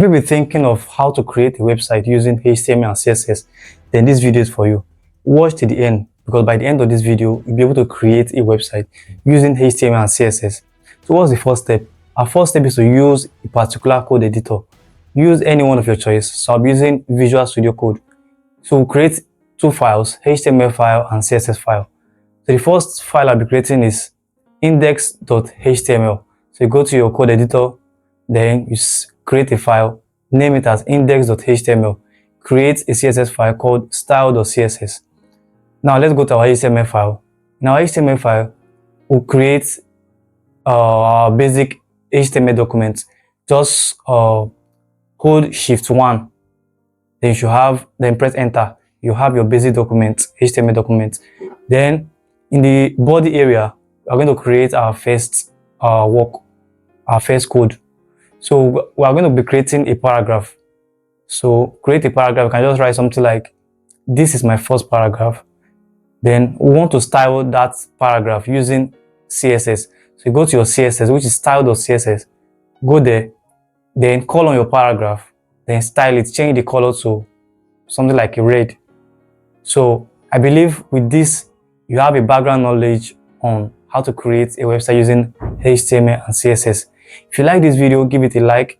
Have you been thinking of how to create a website using HTML and CSS? Then this video is for you. Watch to the end, because by the end of this video, you'll be able to create a website using HTML and CSS. So what's the first step? Our first step is to use a particular code editor. Use any one of your choice. So I'm using Visual Studio Code. So we'll create two files, HTML file and CSS file. So the first file I'll be creating is index.html. So you go to your code editor, then you create a file, name it as index.html, create a CSS file called style.css. Now let's go to our HTML file. In our HTML file, we'll create our basic HTML document. Just hold Shift 1, then press enter. You have your basic document, HTML document. Then in the body area, we're going to create our first code. So we are going to be creating a paragraph. So create a paragraph. You can just write something like, this is my first paragraph. Then we want to style that paragraph using CSS. So you go to your CSS, which is style.css. Go there, then call on your paragraph, then style it, change the color to something like a red. So I believe with this, you have a background knowledge on how to create a website using HTML and CSS. If you like this video, give it a like,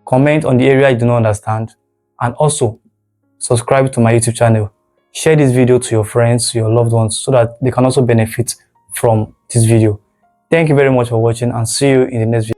comment on the area you do not understand, and also subscribe to my YouTube channel. Share this video to your friends, to your loved ones, so that they can also benefit from this video. Thank you very much for watching, and see you in the next video.